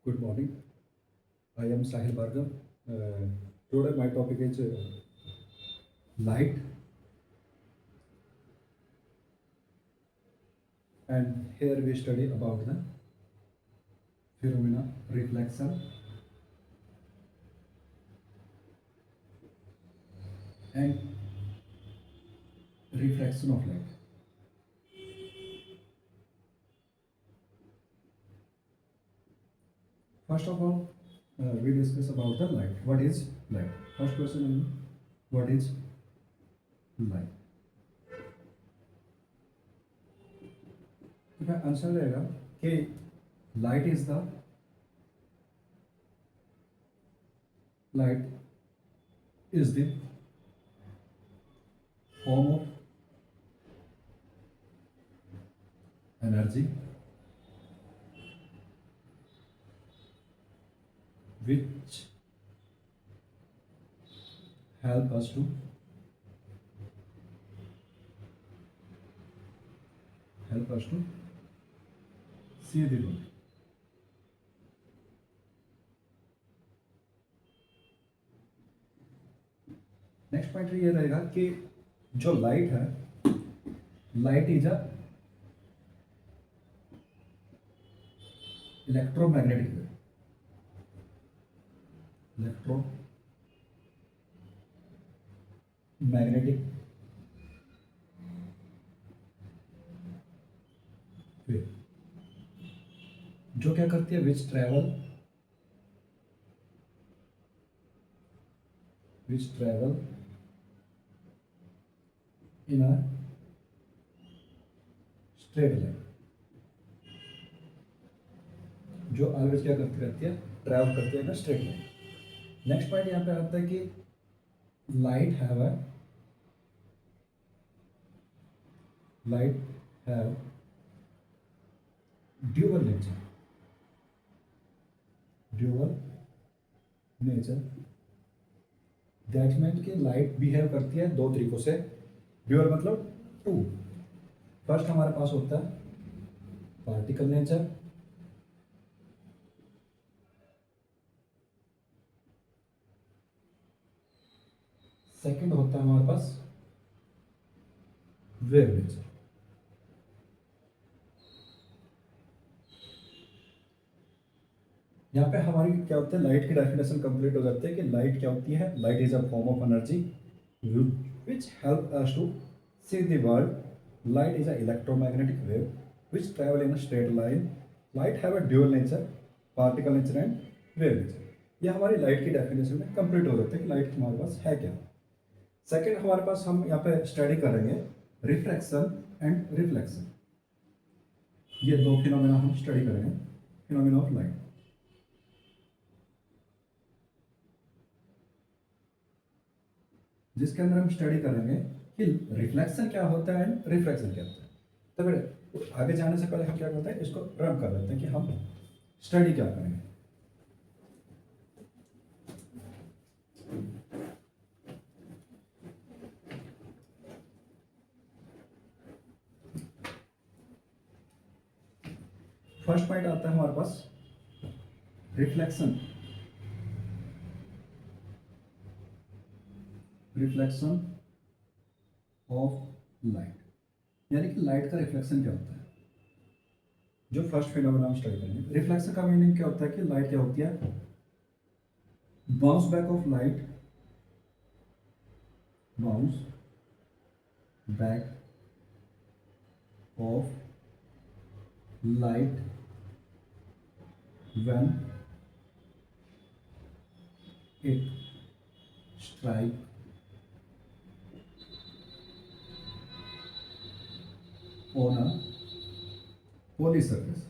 Good morning. I am Sahil Bhargav. Today my topic is light, and here we study about the phenomena reflection and refraction of light. First of all, we discuss about the light. What is light? First question is what is light? तो answer रहेगा कि light is the light is the form of energy which help us to see the world. Next point ये रहेगा कि जो light है, light is a electromagnetic wave. Electromagnetic wave जो क्या करती है, which travel in a straight line. जो ऑलवेज क्या करती रहती है, ट्रैवल करती है in a straight line. Next point यहाँ पे आता है कि light have dual nature. That means कि लाइट बिहेव करती है दो तरीकों से. ड्यूअल मतलब टू. फर्स्ट हमारे पास होता है पार्टिकल नेचर, सेकंड होता है हमारे पास वेव नेचर. यहाँ पे हमारी क्या होता है, लाइट की डेफिनेशन कंप्लीट हो जाती है कि लाइट क्या होती है. Light is a form of energy which help us to see the world. Light is a electromagnetic wave which travel in a straight line. Light have a dual nature, particle nature and wave nature. ये हमारी light की definition में complete हो जाता है कि light हमारे पास है क्या. सेकेंड हमारे पास हम यहाँ पे स्टडी करेंगे रिफ्रैक्शन एंड रिफ्लेक्शन. ये दो फिनोमेना हम स्टडी करेंगे, फिनोमेना ऑफ लाइट. जिसके अंदर हम स्टडी करेंगे कि रिफ्लेक्शन क्या होता है एंड रिफ्रैक्शन क्या होता है. तो फिर आगे जाने से पहले हम क्या करते हैं, इसको रन कर लेते हैं कि हम स्टडी क्या करेंगे. फर्स्ट पॉइंट आता है हमारे पास रिफ्लेक्शन ऑफ लाइट. यानी कि लाइट का रिफ्लेक्शन क्या होता है. जो फर्स्ट फिनोमेना हम स्टडी करेंगे, रिफ्लेक्शन का मीनिंग क्या होता है कि लाइट क्या होती है, bounce back of light, bounce back of light when it strike on a police surface.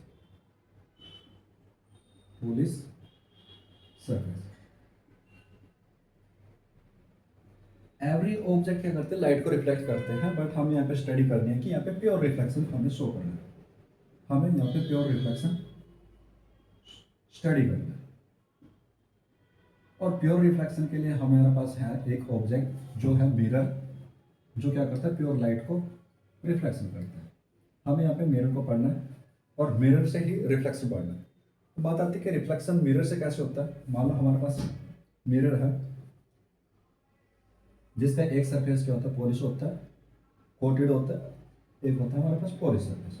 Every object क्या करते हैं, लाइट को रिफ्लेक्ट करते हैं. बट हम यहाँ पे स्टडी करनी है कि यहाँ पे प्योर रिफ्लेक्शन हमें शो करना है. हमें यहाँ पे प्योर रिफ्लेक्शन स्टडी करना है. और प्योर रिफ्लेक्शन के लिए हमारे पास है एक ऑब्जेक्ट जो है मिरर, जो क्या करता है, प्योर लाइट को रिफ्लेक्शन करता है. हमें यहाँ पे मिरर को पढ़ना है और मिरर से ही रिफ्लेक्शन पढ़ना है. तो बात आती है कि रिफ्लेक्शन मिरर से कैसे होता है। मान लो हमारे पास मिरर है जिसका एक सरफेस क्या होता है, पॉलिश होता है, कोटेड होता है, एक होता है हमारे पास पॉलिश सरफेस।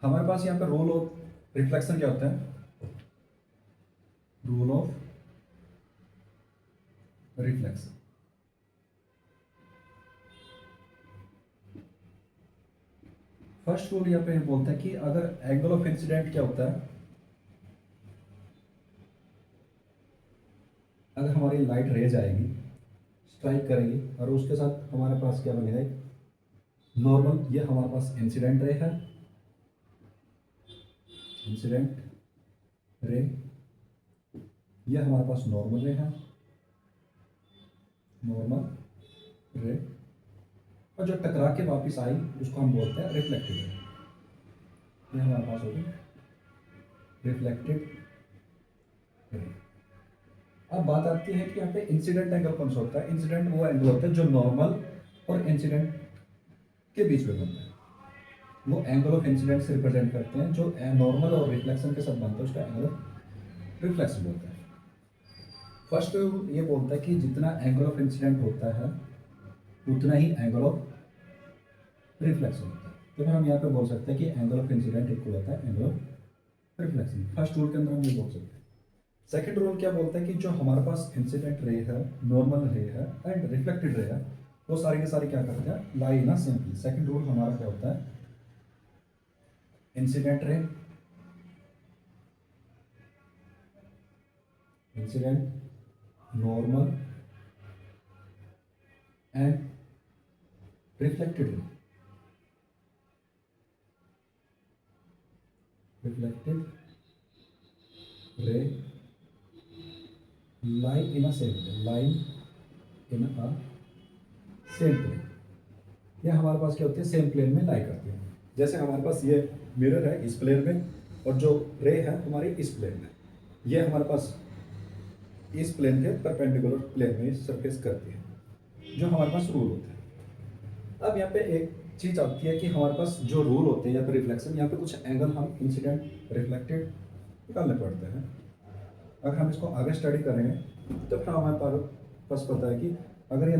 हमारे पास यहाँ पे रूल ऑफ रिफ्लेक्शन क्या होता है, rule of reflection. First rule यहाँ पे बोलता है कि अगर एंगल ऑफ इंसिडेंट क्या होता है, अगर हमारी लाइट रेज आएगी, स्ट्राइक करेगी और उसके साथ हमारे पास क्या बनेगा, नॉर्मल, ये हमारे पास इंसिडेंट रे है, इंसिडेंट रे, ये हमारे पास नॉर्मल रे है, नॉर्मल रे, और जो टकरा के वापस आई उसको हम बोलते हैं रिफ्लेक्टेड रे। ये हमारे पास होगी रिफ्लेक्टेड रे। अब बात आती है कि यहाँ पे इंसिडेंट एंगल कौन सा होता है। इंसिडेंट वो एंगल होता है जो नॉर्मल और इंसिडेंट के बीच में बनता है, वो एंगल ऑफ इंसिडेंट से रिप्रेजेंट करते हैं। जो नॉर्मल और रिफ्लेक्शन के साथ बनता है उसका एंगल ऑफ रिफ्लेक्शन होता है। फर्स्ट ये बोलता है कि जितना एंगल ऑफ इंसिडेंट होता है उतना ही एंगल ऑफ रिफ्लेक्शन होता है। तो फिर हम यहाँ पे बोल सकते हैं कि एंगल ऑफ इंसिडेंट इक्वल होता है angle of reflection. First rule के अंदर हम ये बोल सकते हैं। सेकंड रूल क्या बोलता है कि जो हमारे पास इंसिडेंट रे है, नॉर्मल रे है एंड रिफ्लेक्टेड रे है, वो सारी के सारी क्या करते हैं, lie in a same plane. Second rule हमारा क्या होता है, incident ray, incident, normal and reflected ray, reflected ray lie in a same plane, lie in a same plane. ये हमारे पास क्या होती है, सेम प्लेन में लाई करती है। जैसे हमारे पास ये मिरर है इस प्लेन में और जो रे है हमारी इस प्लेन में, ये हमारे पास इस प्लेन के परपेंडिकुलर प्लेन में सरफेस करती है, जो हमारे पास रूल होता है। अब यहाँ पे एक चीज आती है कि हमारे पास जो रूल होते हैं या फिर रिफ्लेक्शन, यहाँ पे कुछ एंगल हम इंसिडेंट रिफ्लेक्टेड निकालने पड़ते हैं। अगर हम इसको आगे स्टडी करेंगे तो फिर हमारे पास पता है कि अगर ये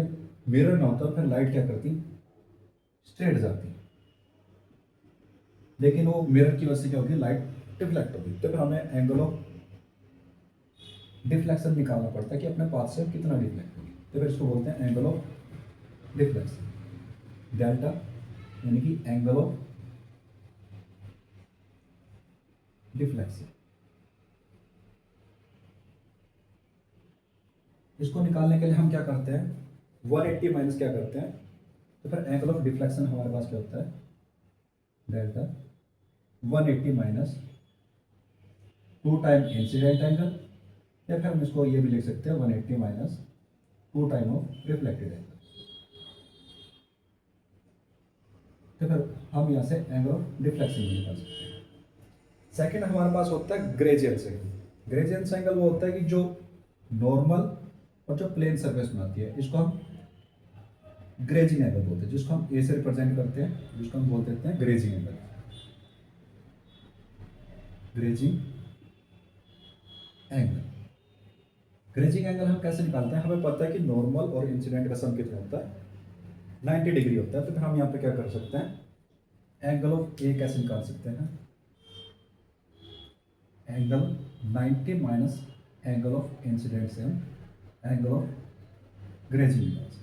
मिरर ना होता फिर लाइट क्या करती, स्ट्रेट जाती, लेकिन वो मिरर की वजह से क्या होगी, लाइट डिफ्लेक्ट होगी। तो फिर हमें एंगल ऑफ डिफ्लेक्शन निकालना पड़ता है कि अपने पाथ से कितना डिफ्लेक्ट होगी। तो फिर इसको बोलते हैं एंगल ऑफ डिफ्लेक्शन, डेल्टा, यानी कि एंगल ऑफ डिफ्लेक्शन। इसको निकालने के लिए हम क्या करते हैं, 180 माइनस क्या करते हैं, तो फिर एंगल ऑफ डिफ्लेक्शन हमारे पास क्या होता है, delta 180 minus 2 time incident angle, या फिर हम इसको ये भी लिख सकते हैं 180 minus 2 time of reflected angle. तो फिर हम यहाँ से एंगल ऑफ डिफ्लेक्शन निकाल सकते हैं। सेकंड हमारे पास होता है ग्रेजियंस एंगल। ग्रेजियंस एंगल वो होता है कि जो नॉर्मल और जो प्लेन सरफेस में आती है, इसको हम ग्रेजिंग एंगल बोलते हैं, जिसको हम ए से रिप्रेजेंट करते हैं, जिसको हम बोल देते हैं grazing angle, grazing angle. Grazing angle हम कैसे निकालते हैं, हमें पता है कि नॉर्मल और इंसिडेंट का सम कितना होता है, 90 डिग्री होता है। तो फिर हम यहाँ पे क्या कर सकते हैं, एंगल ऑफ ए कैसे निकाल सकते हैं, angle 90 minus angle of incident से हम एंगल ऑफ ग्रेजिंग निकाल सकते हैं।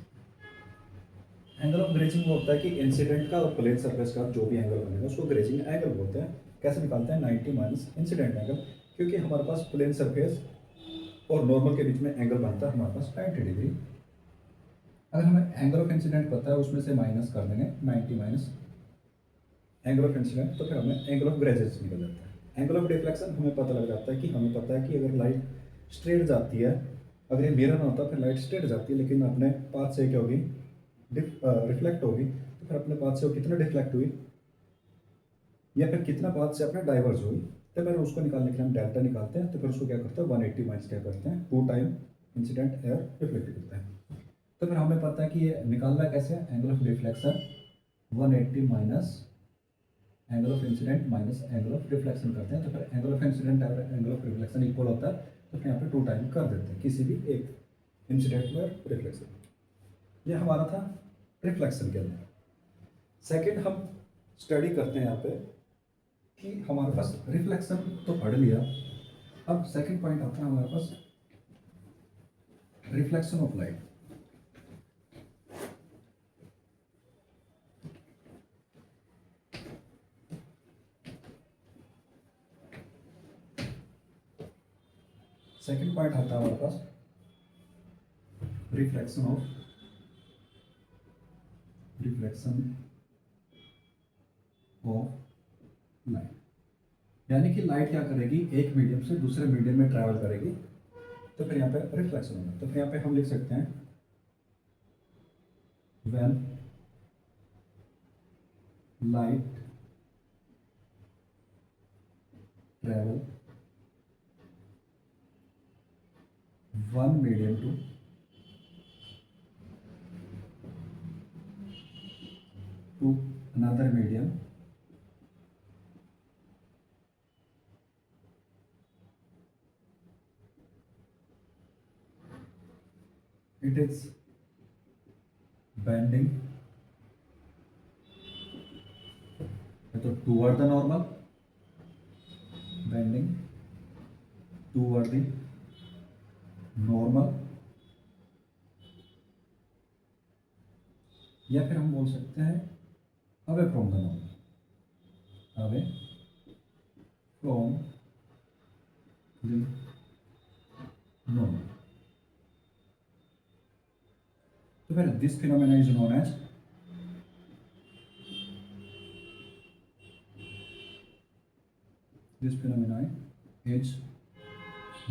एंगल ऑफ ग्रेजिंग वो होता है कि इंसिडेंट का और प्लेन सरफेस का जो भी एंगल बनेगा उसको ग्रेजिंग एंगल बोलते हैं। कैसे निकालते हैं, 90 माइनस इंसिडेंट एंगल, क्योंकि हमारे पास प्लेन सरफेस और नॉर्मल के बीच में एंगल बनता है हमारे पास 90 डिग्री। अगर हमें एंगल ऑफ इंसिडेंट पता है उसमें से माइनस कर देंगे 90 माइनस एंगल ऑफ इंसिडेंट, तो फिर हमें एंगल ऑफ ग्रेजुएट निकल जाता है। एंगल ऑफ डिफ्लेक्शन हमें पता लग जाता है कि हमें पता है कि अगर लाइट स्ट्रेट जाती है, अगर ये मिरर ना होता फिर लाइट स्ट्रेट जाती है, लेकिन अपने पाथ से क्या होगी, रिफ्लेक्ट होगी। तो फिर अपने पाथ से वो कितना डिफ्लेक्ट हुई या फिर कितना पाथ से अपने डाइवर्स हुई, तो फिर उसको निकालने के लिए हम डेल्टा निकालते हैं। तो फिर उसको क्या करते हैं, 180 माइनस क्या करते हैं, 2 टाइम इंसिडेंट एयर रिफ्लेक्ट करते हैं। तो फिर हमें पता है कि ये निकालना कैसे है, angle of deflection 180 minus angle of incident minus angle of reflection करते हैं, तो फिर एंगल ऑफ इंसिडेंट और एंगल ऑफ रिफ्लेक्शन इक्वल होता है, तो फिर यहाँ पे 2 टाइम कर देते हैं किसी भी एक इंसिडेंट में रिफ्लेक्शन। ये हमारा था रिफ्लेक्शन के अंदर। सेकंड हम स्टडी करते हैं यहाँ पे कि हमारे पास रिफ्लेक्शन तो पढ़ लिया, अब सेकंड पॉइंट आता है हमारे पास reflection of light. Second point आता है हमारे पास रिफ्लेक्शन ऑफ लाइट, यानी कि लाइट क्या करेगी, एक मीडियम से दूसरे मीडियम में ट्रैवल करेगी, तो फिर यहाँ पे रिफ्लेक्शन होगा। तो फिर यहाँ पे हम लिख सकते हैं when light travel one medium to another medium, it is bending तो toward the normal, bending toward the normal, या फिर हम बोल सकते हैं away from the normal, away from the normal. तो फिर this phenomena is known as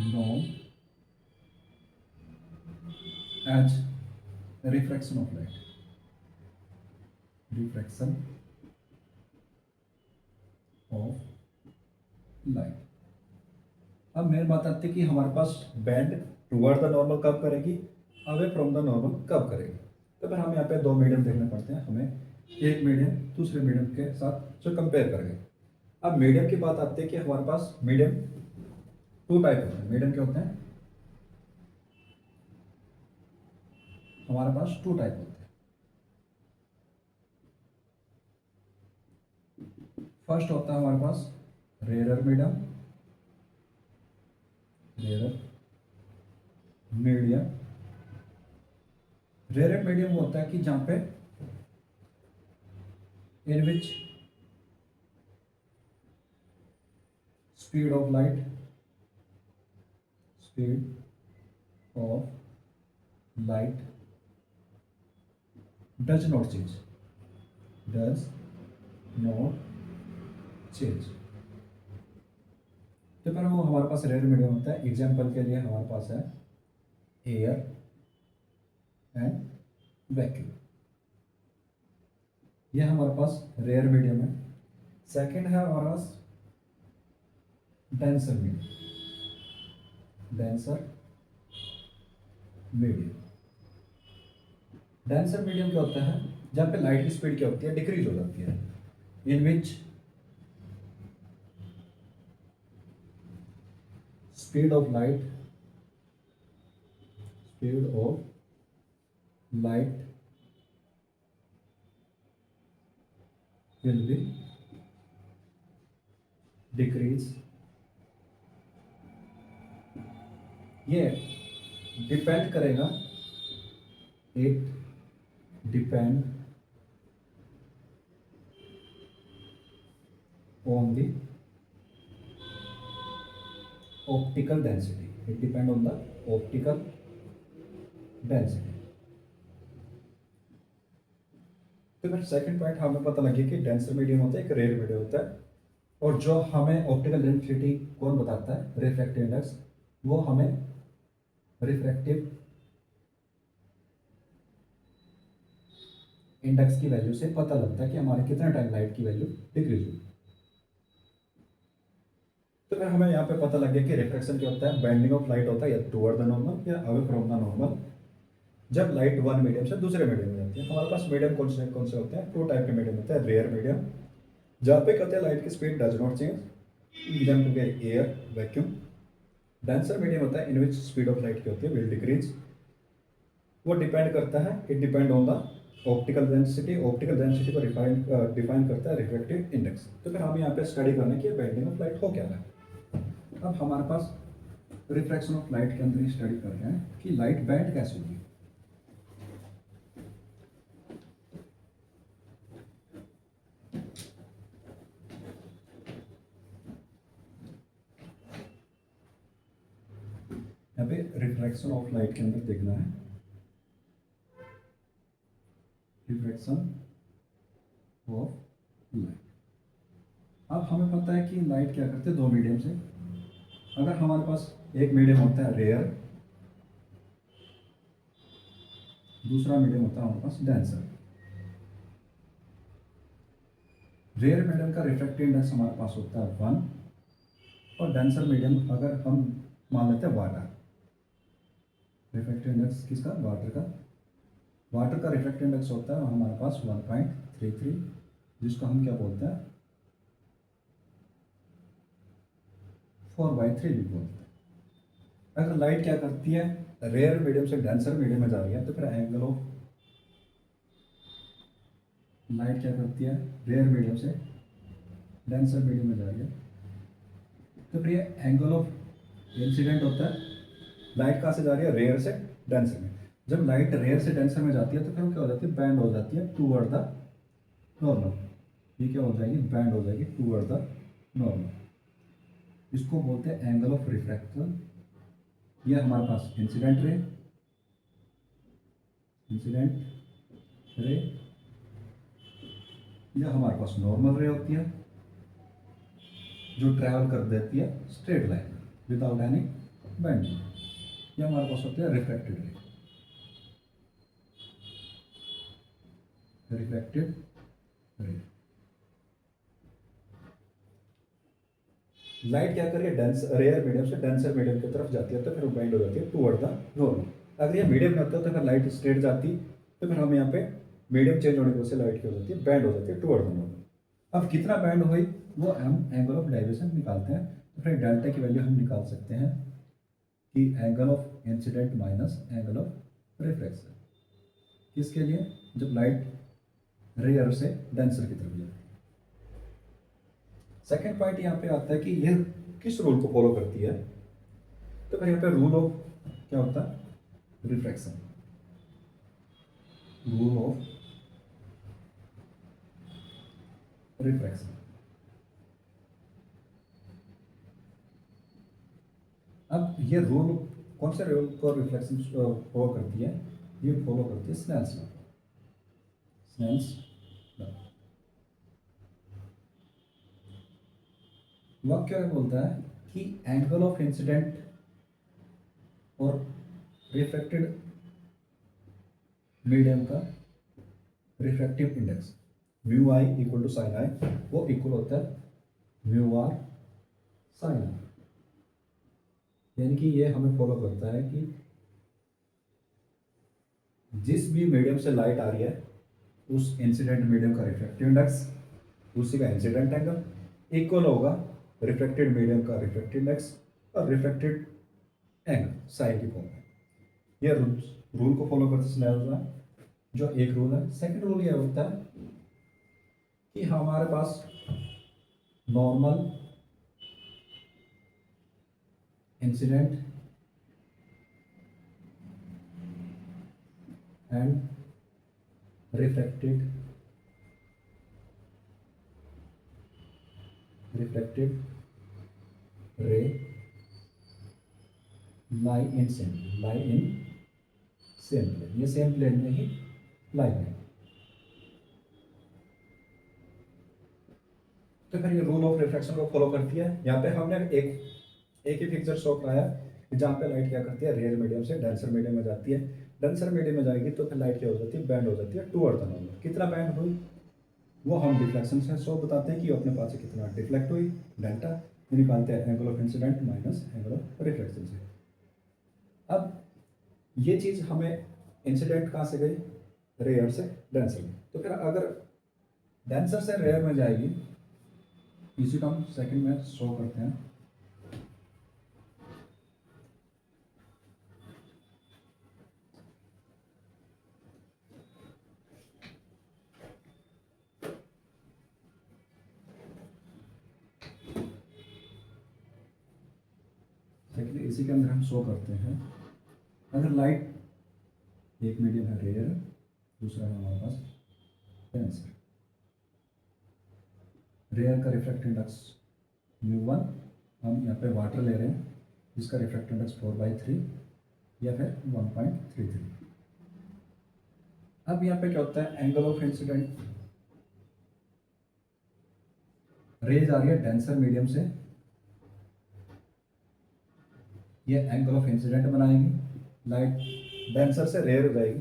known as refraction of light, refraction of light। अब मेन बात आती है कि हमारे पास बैंड टुवर्ड द नॉर्मल कब करेगी, अवे फ्रॉम द नॉर्मल कब करेगी। तो फिर हम यहाँ पे दो मीडियम देखने पड़ते हैं, हमें एक मीडियम दूसरे मीडियम के साथ जो कंपेयर करेंगे। अब मीडियम की बात आती है कि हमारे पास मीडियम 2 टाइप होते हैं। मीडियम क्या होते हैं, हमारे पास 2 टाइप होते हैं। फर्स्ट होता है हमारे पास रेयर मीडियम, रेयर मीडियम होता है कि जहां पे in which speed of light does not change, तो फिर वो हमारे पास रेयर मीडियम होता है। एग्जाम्पल के लिए हमारे पास है एयर एंड वैक्यूम, ये हमारे पास रेयर मीडियम है। सेकंड है हमारे पास डेंसर मीडियम। डेंसर मीडियम क्या होता है, जहाँ पे लाइट की स्पीड क्या होती है, डिक्रीज हो जाती है, in which speed of light will be decrease. ये डिपेंड करेगा, it depend on the optical density, it depend on the optical density. तो फिर सेकंड पॉइंट हमें पता लगे कि डेंसर मीडियम होता है, एक रेयर मीडियम होता है, और जो हमें ऑप्टिकल डेंसिटी कौन बताता है, रिफ्रैक्टिव इंडेक्स, वो हमें रिफ्रैक्टिव इंडेक्स की वैल्यू से पता लगता है कि हमारे कितना टाइम लाइट की वैल्यू डिक्रीज हुई। तो फिर हमें यहाँ पे पता लग गया कि रिफ्रैक्शन क्या होता है, बेंडिंग ऑफ लाइट होता है या टुवर्ड द नॉर्मल या अवे फ्रॉम द नॉर्मल, जब लाइट वन मीडियम से दूसरे मीडियम में जाती है। हमारे पास मीडियम कौन से होते हैं, 2 टाइप के मीडियम होते हैं, रेयर मीडियम जहाँ पे कहते हैं लाइट की speed does not change, example के एयर, वैक्यूम। डेंसर मीडियम होता है in which speed of light की होती है विल डिक्रीज। वो डिपेंड करता है, it depend on the optical density. Optical density को डिफाइन करता है रिफ्रैक्टिव इंडेक्स। तो फिर हम यहाँ पे स्टडी करने की बेंडिंग ऑफ लाइट हो क्या है। अब हमारे पास रिफ्रैक्शन ऑफ लाइट के अंदर स्टडी कर रहे हैं कि लाइट बैंड कैसे होगी। यहाँ पे रिफ्रैक्शन ऑफ लाइट के अंदर देखना है, रिफ्रैक्शन ऑफ लाइट। अब हमें पता है कि लाइट क्या करते हैं दो मीडियम से। अगर हमारे पास एक मीडियम होता है रेयर, दूसरा मीडियम होता है हमारे पास डेंसर। रेयर मीडियम का रिफ्रैक्टिव इंडेक्स हमारे पास होता है 1, और डेंसर मीडियम अगर हम मान लेते हैं वाटर, रिफ्रैक्टिव इंडेक्स किसका, वाटर का। वाटर का रिफ्रैक्टिव इंडेक्स होता है हमारे पास 1.33, जिसको हम क्या बोलते हैं 4/3 भी बोलते हैं। अगर लाइट क्या करती है, रेयर मीडियम से डेंसर मीडियम में जा रही है, तो फिर एंगल ऑफ लाइट क्या करती है, रेयर मीडियम से डेंसर मीडियम में जा रही है, तो फिर ये एंगल ऑफ इंसिडेंट होता है। लाइट कहाँ से जा रही है, रेयर से डेंसर में। जब लाइट रेयर से डेंसर में जाती है तो फिर वो क्या हो जाती है, बैंड हो जाती है टूवर्ड द नॉर्मल। ये क्या हो जाएगी, बैंड हो जाएगी टूवर्ड द नॉर्मल। इसको बोलते हैं एंगल ऑफ रिफ्रैक्शन। ये हमारे पास इंसिडेंट रे, इंसिडेंट रे, ये हमारे पास नॉर्मल रे होती है जो ट्रैवल कर देती है straight line without any bending. ये हमारे पास होती है रिफ्रैक्टेड रे, रिफ्रैक्टेड रे। लाइट क्या करिए, डेंस रेयर मीडियम से डेंसर मीडियम की तरफ जाती है, तो फिर वो बेंड हो जाती है टूवर्ड द नॉर्मल। अगर ये मीडियम में होता है तो फिर लाइट स्ट्रेट जाती, तो फिर हम यहाँ पे मीडियम चेंज होने की वजह से लाइट क्या हो जाती है, बैंड हो जाती है टूवर्ड द नॉर्मल। अब कितना बैंड हुई वो हम एंगल ऑफ डाइवर्शन निकालते हैं। तो फिर डेल्टा की वैल्यू हम निकाल सकते हैं कि angle of incident minus angle of reflection. किसके लिए, जब लाइट रेयर से डेंसर की तरफ जाती है। सेकेंड पॉइंट यहाँ पे आता है कि ये किस रूल को फॉलो करती है। तो फिर यहाँ पे रूल ऑफ क्या होता है, रिफ्रैक्शन, रूल ऑफ रिफ्रैक्शन। अब ये रूल कौन से रूल को रिफ्लेक्शन फॉलो करती है, ये फॉलो करती है स्नेल्स लॉ, स्नेल्स लॉ। वह क्या बोलता है कि एंगल ऑफ इंसिडेंट और रिफ्रैक्टेड मीडियम का refractive index mu i equal to sine i, वो इक्वल होता है म्यू आर साइन आई। यानी कि ये हमें फॉलो करता है कि जिस भी मीडियम से लाइट आ रही है उस इंसिडेंट मीडियम का रिफ्रैक्टिव इंडेक्स, उसी का इंसिडेंट एंगल इक्वल होगा रिफ्रैक्टेड मीडियम का रिफ्रैक्टिव इंडेक्स और रिफ्रैक्टेड एंगल साइन की फॉर्म में। ये रूल को फॉलो करते स्नेल है जो एक रूल है। सेकंड रूल ये होता है कि हमारे पास normal incident and refracted ray lie in same plane, ये सेम प्लेन में ही लाई है। तो फिर ये रूल ऑफ रिफ्रैक्शन को फॉलो करती है। यहाँ पे हमने एक ही पिक्चर शो कराया कि जहाँ पे लाइट क्या करती है, रेयर मीडियम से डेंसर मीडियम में जाती है। डेंसर मीडियम में जाएगी तो फिर लाइट क्या हो जाती है, बैंड हो जाती है टूवर्ड द नॉर्मल। कितना बैंड हुई वो हम डिफ्लेक्शन से सो बताते हैं कि अपने पास से कितना डिफ्लेक्ट हुई, डेल्टा। निकालते हैं angle of incident minus angle of reflection से। अब ये चीज़ हमें इंसिडेंट कहाँ से गई, रेयर से डेंसर में। तो फिर अगर डेंसर से रेयर में जाएगी इसी को हम सेकंड में शो करते हैं। सेकंड इसी के अंदर हम शो करते हैं अगर लाइट, एक मीडियम है रेयर, दूसरा है हमारे पास डेंसर। रेयर का रिफ्रैक्ट इंडेक्स μ1, हम यहाँ पे वाटर ले रहे हैं जिसका रिफ्रैक्ट इंडेक्स 4/3 या फिर 1.33। अब यहाँ पे क्या होता है, एंगल ऑफ इंसिडेंट, रेज आ रही है डेंसर मीडियम से, ये एंगल ऑफ इंसिडेंट बनाएगी, लाइट डेंसर से रेयर हो जाएगी।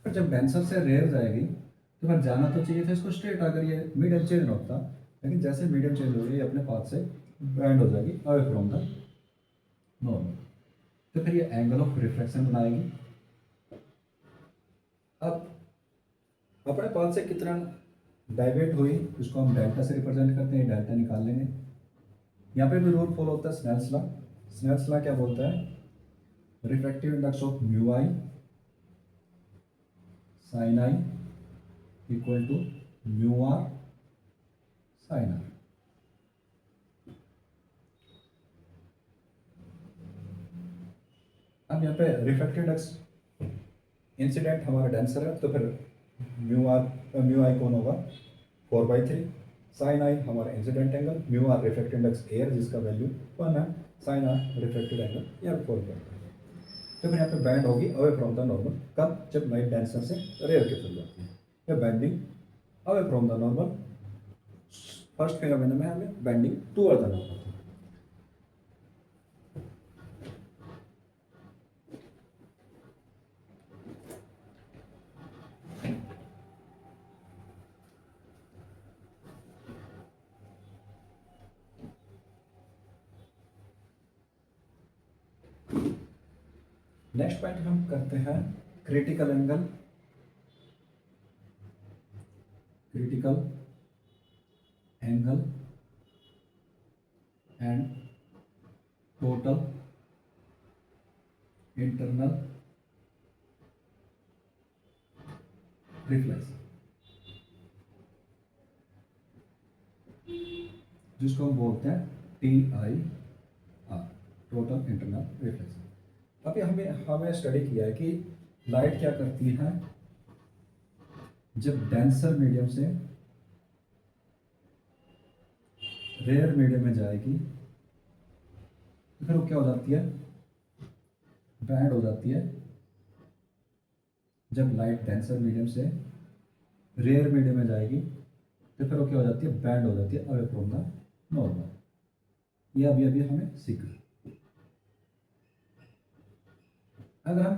पर जब डेंसर से रेयर जाएगी तो फिर जाना तो चाहिए था इसको स्ट्रेट, अगर ये मीडियम चेंज होता, लेकिन जैसे मीडियम चेंज हो रही है अपने पाथ से बैंड हो जाएगी अवे फ्रॉम द नॉर्मल, तो फिर ये एंगल ऑफ रिफ्लेक्शन बनाएगी। अब अपने पाथ से कितना डाइवेट हुई उसको हम डेल्टा से रिप्रेजेंट करते हैं, डेल्टा निकाल लेंगे। यहाँ पे भी रूल फॉलो होता है स्नेल्स लॉ। स्नेल्स लॉ क्या बोलता है, refractive index of mu I sine I equal to mu R sine R. अब यहाँ पे रिफ्रैक्टिव इंडेक्स इंसिडेंट हमारा डेंसर है तो फिर म्यू आई कौन होगा 4/3, साइन आई हमारा incident angle, mu R refractive index air जिसका वैल्यू 1 है, साइन आर रिफ्रैक्टिव एंगल या 4/3। तो फिर यहाँ पे बैंड होगी अवे फ्रॉम द नॉर्मल, कब, जब लाइट डेंसर से रेयर की तरफ जाती है, या bending away from the normal. First phenomena में हमें bending toward the normal. Next point हम करते हैं critical angle. Critical angle and total internal reflex, जिसको हम बोलते हैं TIR, टोटल इंटरनल रिफ्लेक्स। अभी हमें स्टडी किया है कि लाइट क्या करती है, जब डेंसर मीडियम से रेयर मीडियम में जाएगी तो फिर वो क्या हो जाती है, बैंड हो जाती है। जब लाइट डेंसर मीडियम से रेयर मीडियम में जाएगी तो फिर वो क्या हो जाती है, बैंड हो जाती है अवे फ्रॉम द नॉर्मल। ये अभी हमें सीखना। अगर हम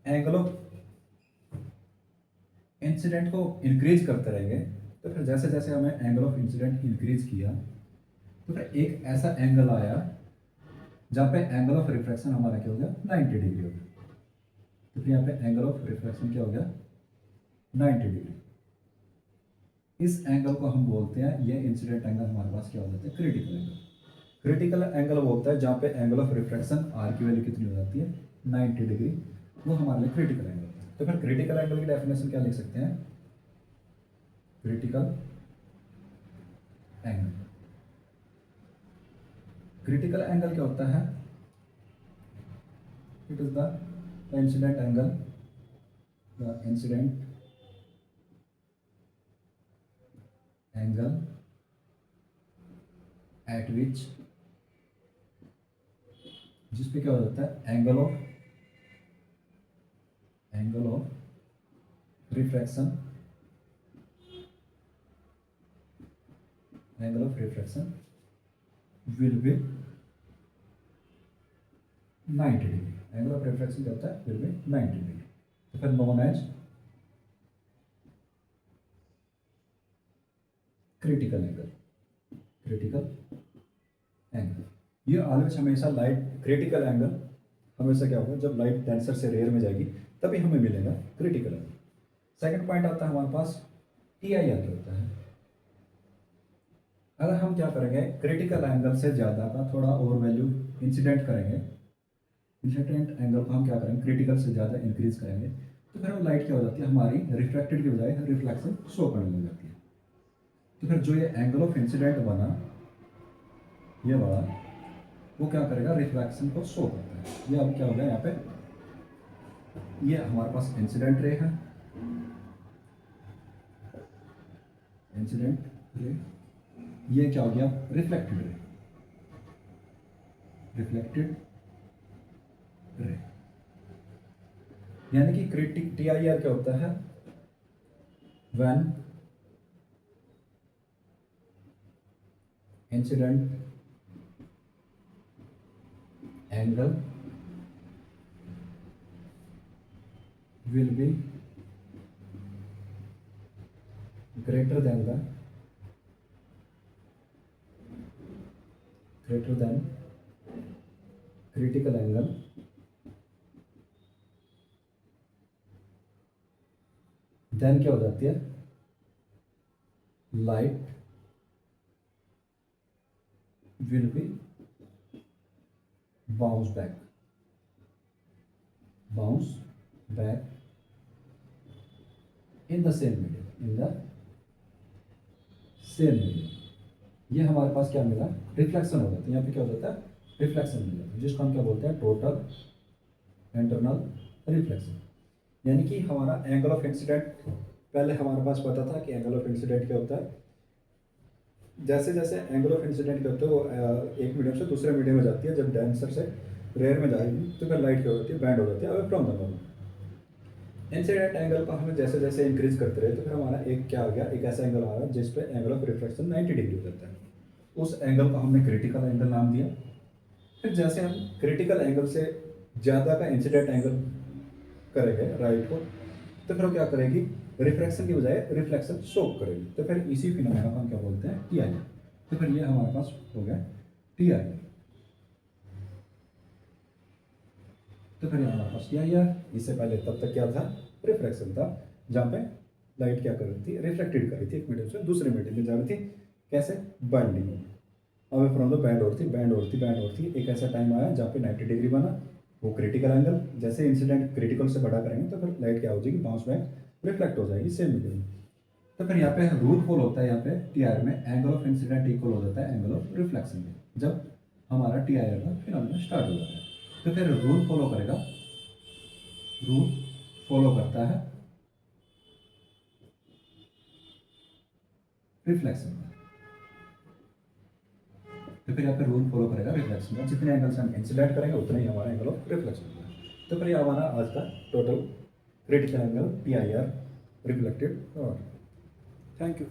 एंगल ऑफ इंसिडेंट को इंक्रीज करते रहेंगे तो फिर जैसे जैसे हमें एंगल ऑफ इंसिडेंट इंक्रीज किया तो फिर एक ऐसा एंगल आया जहाँ पे एंगल ऑफ रिफ्रैक्शन हमारा क्या हो गया, 90 डिग्री हो गया। तो फिर यहाँ पे एंगल ऑफ रिफ्रैक्शन क्या हो गया, 90 डिग्री। इस एंगल को हम बोलते हैं, ये इंसिडेंट एंगल हमारे पास क्या हो जाता है, क्रिटिकल एंगल। क्रिटिकल एंगल वो होता है जहाँ पे एंगल ऑफ रिफ्रैक्शन आर की वैल्यू कितनी हो जाती है, 90 डिग्री, वो हमारे लिए क्रिटिकल एंगल होता है। तो फिर क्रिटिकल एंगल की डेफिनेशन क्या लिख सकते हैं, क्रिटिकल एंगल। क्रिटिकल एंगल क्या होता है, it is the incident angle, the incident angle at which, जिस पे क्या हो जाता है, angle of refraction, angle of refraction will be 90 degree. Angle of refraction क्या होता है, विल बी 90 डिग्री। तो फिर known as critical angle. Critical angle, ये ऑलवेज हमेशा लाइट क्रिटिकल एंगल हमेशा क्या होगा, जब लाइट डेंसर से रेयर में जाएगी तभी हमें मिलेगा क्रिटिकल एंगल। सेकंड पॉइंट आता है हमारे पास TIR क्या होता है। अगर हम क्या करेंगे, क्रिटिकल एंगल से ज़्यादा का थोड़ा और वैल्यू इंसिडेंट करेंगे, इंसिडेंट एंगल को हम क्या करेंगे, क्रिटिकल से ज़्यादा इंक्रीज करेंगे, तो फिर वो लाइट क्या हो जाती है, हमारी रिफ्लेक्टेड की बजाय रिफ्लेक्शन शो करने लग जाती है। तो फिर जो ये एंगल ऑफ इंसिडेंट बना, ये वाला, वो क्या करेगा, रिफ्लेक्शन को शो करता है। ये अब क्या हो गया यहाँ पे, ये हमारे पास इंसिडेंट रे है, इंसिडेंट रे, ये क्या हो गया, रिफ्लेक्टेड रे, रिफ्लेक्टेड रे। यानी कि क्रिटिक TIR क्या होता है, when incident angle will be greater than the critical angle then क्या हो जाती है, light will be bounce back in the same medium। ये हमारे पास क्या मिला, रिफ्लेक्शन हो जाता है। यहाँ पे क्या हो जाता है, रिफ्लेक्शन मिल जाता है, जिसको हम क्या बोलते हैं, टोटल इंटरनल रिफ्लेक्शन। यानी कि हमारा एंगल ऑफ इंसिडेंट, पहले हमारे पास पता था कि एंगल ऑफ इंसिडेंट क्या होता है, जैसे जैसे एंगल ऑफ इंसिडेंट क्या होता है, वो एक मीडियम से दूसरे मीडियम में जाती है, जब डेंसर से रेयर में जाएगी तो फिर लाइट क्या होती है, बैंड हो जाती है away from the normal. Incident angle को हमें जैसे जैसे इंक्रीज करते रहे तो फिर हमारा एक क्या आ गया, एक ऐसा एंगल आ रहा है जिस पे एंगल ऑफ रिफ्लेक्शन 90 डिग्री हो जाता है। उस एंगल को हमने क्रिटिकल एंगल नाम दिया। फिर जैसे हम क्रिटिकल एंगल से ज़्यादा का इंसिडेंट एंगल करेंगे राइट को, तो फिर वो क्या करेगी, रिफ्लेक्शन की बजाय रिफ्लेक्शन शो करेगी। तो फिर इसी फिनोमेना को हम क्या बोलते हैं, TIR। तो फिर ये हमारे पास हो गया TIR। तो फिर हमारे पास TIR, इससे पहले तब तक क्या था, रिफ्लेक्शन था, जहाँ पे लाइट क्या कर रही थी, रिफ्लेक्टेड कर रही थी एक मीडियम से दूसरे मीडियम में जा रही थी, कैसे, बाइंडिंग में अवे फ्रॉम द बैंड और थी। एक ऐसा टाइम आया जहाँ पे 90 डिग्री बना, वो क्रिटिकल एंगल, जैसे इंसिडेंट क्रिटिकल से बड़ा करेंगे तो फिर लाइट क्या हो जाएगी, बाउंस बैक, रिफ्लेक्ट हो जाएगी सेम मीडियम। तो फिर यहाँ पे रूल फॉलो होता है, यहाँ पे TIR में एंगल ऑफ इंसिडेंट इक्वल हो जाता है एंगल ऑफ रिफ्लेक्शन में, जब हमारा TIR का फिनोमेना स्टार्ट हो जाता है। तो फिर रूल फॉलो करेगा, रूल फॉलो करता है रिफ्लेक्शन में। तो फिर यहाँ पे रूल फॉलो करेगा रिफ्लेक्शन का, जितने एंगल से हम इंसिडेंट करेंगे उतना ही हमारा एंगल ऑफ रिफ्लेक्शन होगा। तो फिर ये हमारा आज का total critical angle TIR reflected. और थैंक यू।